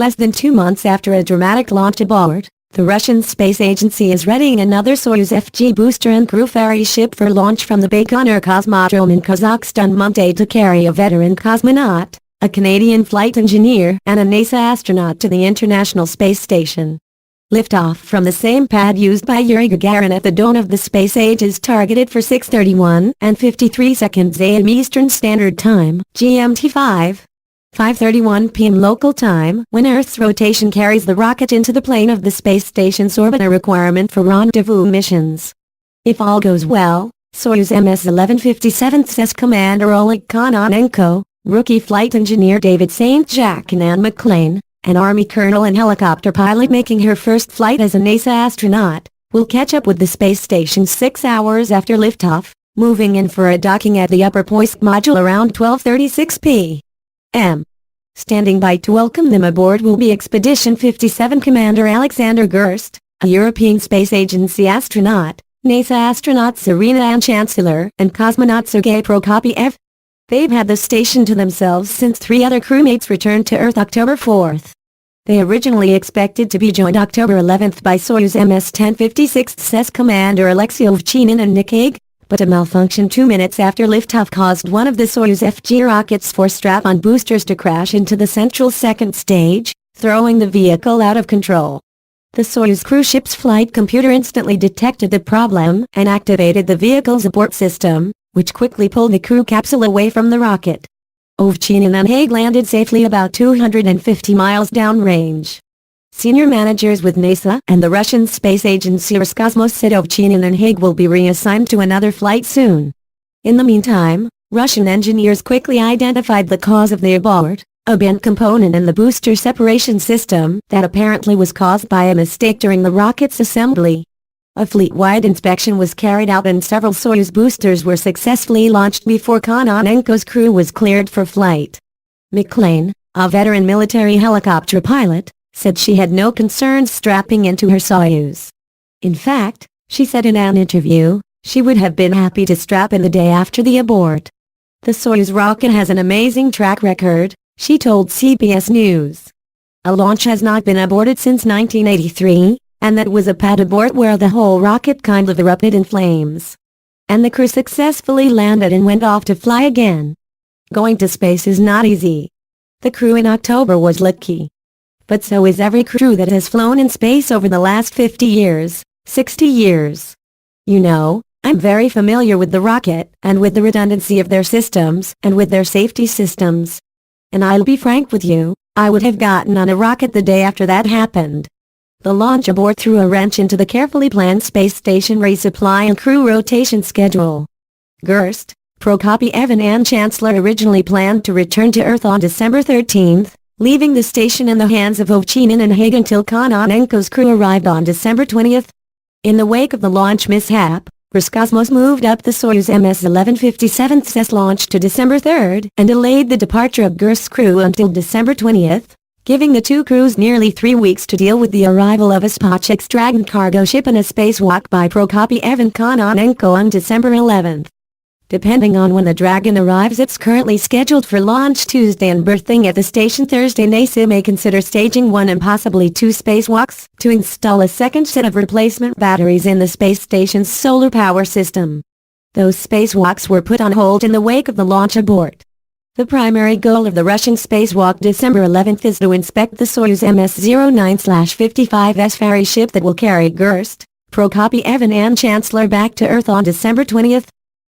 Less than 2 months after a dramatic launch abort, the Russian space agency is readying another Soyuz FG booster and crew ferry ship for launch from the Baikonur Cosmodrome in Kazakhstan Monday to carry a veteran cosmonaut, a Canadian flight engineer and a NASA astronaut to the International Space Station. Liftoff from the same pad used by Yuri Gagarin at the dawn of the space age is targeted for 6:31 and 53 seconds a.m. Eastern Standard Time, GMT 5:31 p.m. local time, when Earth's rotation carries the rocket into the plane of the space station's orbit, a requirement for rendezvous missions. If all goes well, Soyuz MS-1157 says Commander Oleg Kononenko, rookie flight engineer David St. Jacques and Anne McLean, an Army colonel and helicopter pilot making her first flight as a NASA astronaut, will catch up with the space station 6 hours after liftoff, moving in for a docking at the upper Poisk module around 12:36 p.m. Standing by to welcome them aboard will be Expedition 57 Commander Alexander Gerst, a European Space Agency astronaut, NASA astronaut Serena Ann Chancellor, and cosmonaut Sergei Prokopyev. They've had the station to themselves since 3 other crewmates returned to Earth October 4th. They originally expected to be joined October 11th by Soyuz MS-1056, says Commander Alexei Ovchinin and Nick Hague, but a malfunction 2 minutes after liftoff caused one of the Soyuz FG rocket's 4 strap-on boosters to crash into the central second stage, throwing the vehicle out of control. The Soyuz cruise ship's flight computer instantly detected the problem and activated the vehicle's abort system, which quickly pulled the crew capsule away from the rocket. Ovchinin and Hague landed safely about 250 miles downrange. Senior managers with NASA and the Russian space agency Roscosmos said Ovchinin and Hague will be reassigned to another flight soon. In the meantime, Russian engineers quickly identified the cause of the abort, a bent component in the booster separation system that apparently was caused by a mistake during the rocket's assembly. A fleet-wide inspection was carried out and several Soyuz boosters were successfully launched before Kononenko's crew was cleared for flight. McLean, a veteran military helicopter pilot, said she had no concerns strapping into her Soyuz. In fact, she said in an interview, she would have been happy to strap in the day after the abort. The Soyuz rocket has an amazing track record, she told CBS News. A launch has not been aborted since 1983. And that was a pad abort where the whole rocket kind of erupted in flames. And the crew successfully landed and went off to fly again. Going to space is not easy. The crew in October was lucky. But so is every crew that has flown in space over the last 50 years, 60 years. You know, I'm very familiar with the rocket, and with the redundancy of their systems, and with their safety systems. And I'll be frank with you, I would have gotten on a rocket the day after that happened. The launch abort threw a wrench into the carefully planned space station resupply and crew rotation schedule. Gerst, Prokopyev and Ann Chancellor originally planned to return to Earth on December 13, leaving the station in the hands of Ovchinin and Hague until Kononenko's crew arrived on December 20. In the wake of the launch mishap, Roscosmos moved up the Soyuz MS-1157's launch to December 3 and delayed the departure of Gerst's crew until December 20. Giving the two crews nearly 3 weeks to deal with the arrival of a Spacek's Dragon cargo ship and a spacewalk by Prokopyev and Kononenko on December 11. Depending on when the Dragon arrives, it's currently scheduled for launch Tuesday and berthing at the station Thursday. NASA may consider staging 1 and possibly 2 spacewalks to install a second set of replacement batteries in the space station's solar power system. Those spacewalks were put on hold in the wake of the launch abort. The primary goal of the Russian spacewalk December 11 is to inspect the Soyuz MS-09/55S ferry ship that will carry Gerst, Prokopyev and Ann Chancellor back to Earth on December 20.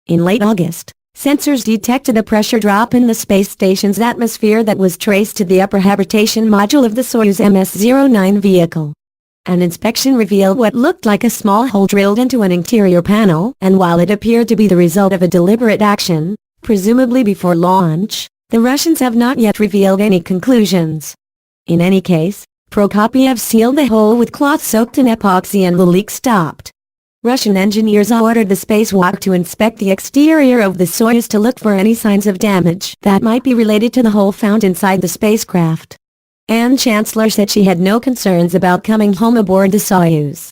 In late August, sensors detected a pressure drop in the space station's atmosphere that was traced to the upper habitation module of the Soyuz MS-09 vehicle. An inspection revealed what looked like a small hole drilled into an interior panel, and while it appeared to be the result of a deliberate action, presumably before launch, the Russians have not yet revealed any conclusions. In any case, Prokopyev sealed the hole with cloth soaked in epoxy and the leak stopped. Russian engineers ordered the spacewalk to inspect the exterior of the Soyuz to look for any signs of damage that might be related to the hole found inside the spacecraft. Ann Chancellor said she had no concerns about coming home aboard the Soyuz.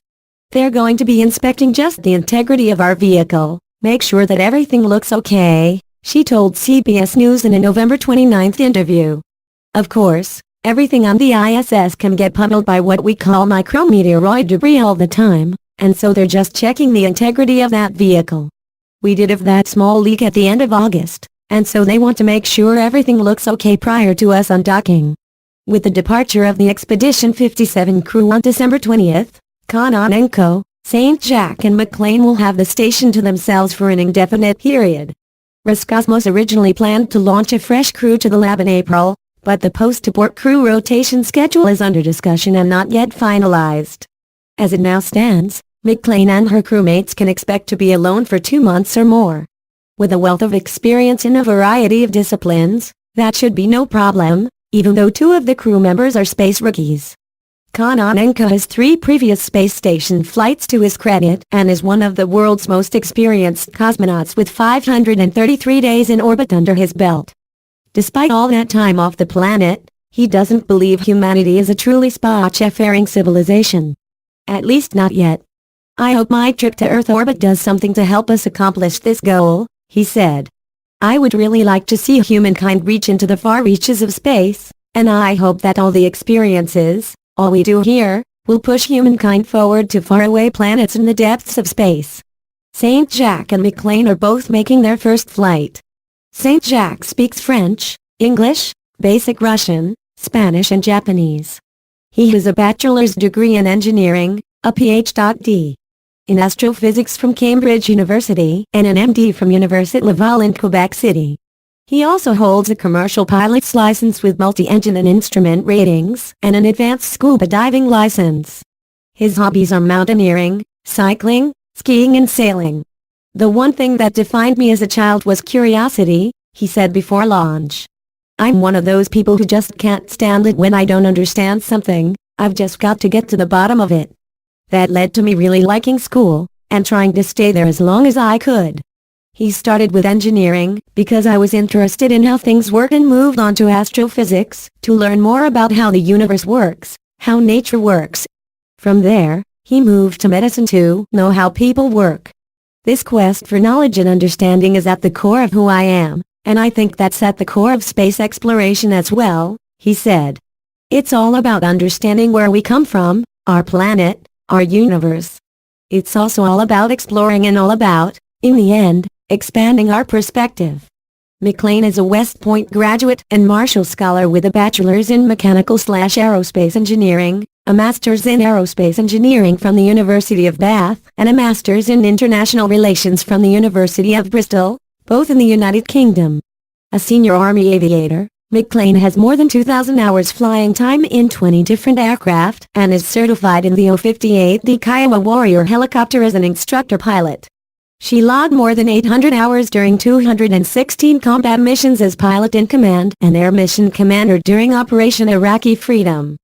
They're going to be inspecting just the integrity of our vehicle, make sure that everything looks okay, she told CBS News in a November 29 interview. Of course, Everything on the ISS can get pummeled by what we call micrometeoroid debris all the time, and so they're just checking the integrity of that vehicle. We did have that small leak at the end of August, and so they want to make sure everything looks okay prior to us undocking. With the departure of the Expedition 57 crew on December 20th, Kononenko, St. Jack and McLean will have the station to themselves for an indefinite period. Roscosmos originally planned to launch a fresh crew to the lab in April, but the post-abort crew rotation schedule is under discussion and not yet finalized. As it now stands, McLean and her crewmates can expect to be alone for 2 months or more. With a wealth of experience in a variety of disciplines, that should be no problem, even though 2 of the crew members are space rookies. Kononenko has 3 previous space station flights to his credit and is one of the world's most experienced cosmonauts with 533 days in orbit under his belt. Despite all that time off the planet, he doesn't believe humanity is a truly spacefaring civilization. At least not yet. "I hope my trip to Earth orbit does something to help us accomplish this goal," he said. "I would really like to see humankind reach into the far reaches of space, and I hope that all the experiences, all we do here, will push humankind forward to faraway planets in the depths of space." St. Jack and McLean are both making their first flight. St. Jack speaks French, English, basic Russian, Spanish and Japanese. He has a bachelor's degree in engineering, a Ph.D. in astrophysics from Cambridge University, and an MD from Université Laval in Quebec City. He also holds a commercial pilot's license with multi-engine and instrument ratings, and an advanced scuba diving license. His hobbies are mountaineering, cycling, skiing and sailing. "The one thing that defined me as a child was curiosity," he said before launch. "I'm one of those people who just can't stand it when I don't understand something, I've just got to get to the bottom of it. That led to me really liking school, and trying to stay there as long as I could." He started with engineering, because I was interested in how things work, and moved on to astrophysics, to learn more about how the universe works, how nature works. From there, he moved to medicine to know how people work. "This quest for knowledge and understanding is at the core of who I am, and I think that's at the core of space exploration as well," he said. "It's all about understanding where we come from, our planet, our universe. It's also all about exploring and all about, in the end, expanding our perspective." McLean is a West Point graduate and Marshall Scholar with a bachelor's in mechanical/aerospace engineering, a master's in aerospace engineering from the University of Bath, and a master's in international relations from the University of Bristol, both in the United Kingdom. A senior Army aviator, McLean has more than 2,000 hours flying time in 20 different aircraft and is certified in the O-58D Kiowa Warrior helicopter as an instructor pilot. She logged more than 800 hours during 216 combat missions as pilot-in-command and air mission commander during Operation Iraqi Freedom.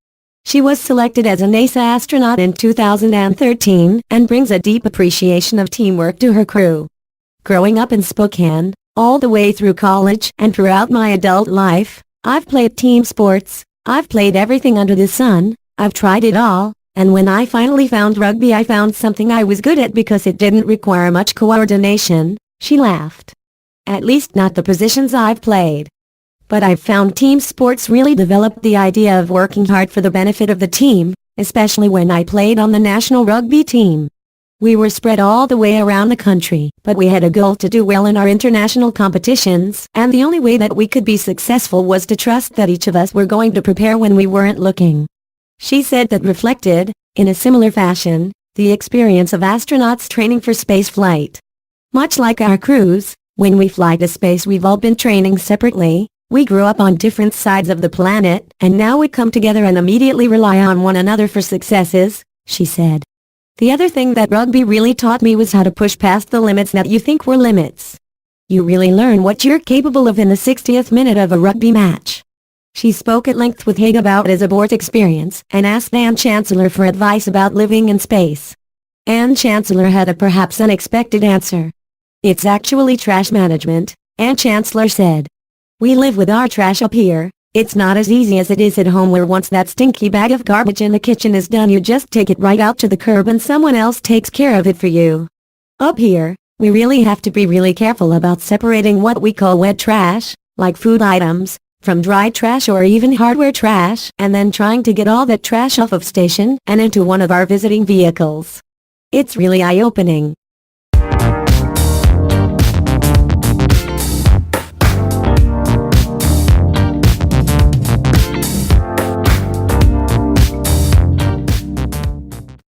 She was selected as a NASA astronaut in 2013 and brings a deep appreciation of teamwork to her crew. "Growing up in Spokane, all the way through college and throughout my adult life, I've played team sports, I've played everything under the sun, I've tried it all. And when I finally found rugby, I found something I was good at because it didn't require much coordination," she laughed. "At least not the positions I've played. But I've found team sports really developed the idea of working hard for the benefit of the team, especially when I played on the national rugby team. We were spread all the way around the country, but we had a goal to do well in our international competitions, and the only way that we could be successful was to trust that each of us were going to prepare when we weren't looking." She said that reflected, in a similar fashion, the experience of astronauts training for spaceflight. "Much like our crews, when we fly to space we've all been training separately, we grew up on different sides of the planet, and now we come together and immediately rely on one another for successes," she said. "The other thing that rugby really taught me was how to push past the limits that you think were limits. You really learn what you're capable of in the 60th minute of a rugby match." She spoke at length with Haig about his abort experience and asked Anne Chancellor for advice about living in space. Anne Chancellor had a perhaps unexpected answer. "It's actually trash management," Anne Chancellor said. "We live with our trash up here. It's not as easy as it is at home where once that stinky bag of garbage in the kitchen is done you just take it right out to the curb and someone else takes care of it for you. Up here, we really have to be really careful about separating what we call wet trash, like food items, from dry trash or even hardware trash, and then trying to get all that trash off of station and into one of our visiting vehicles. It's really eye-opening.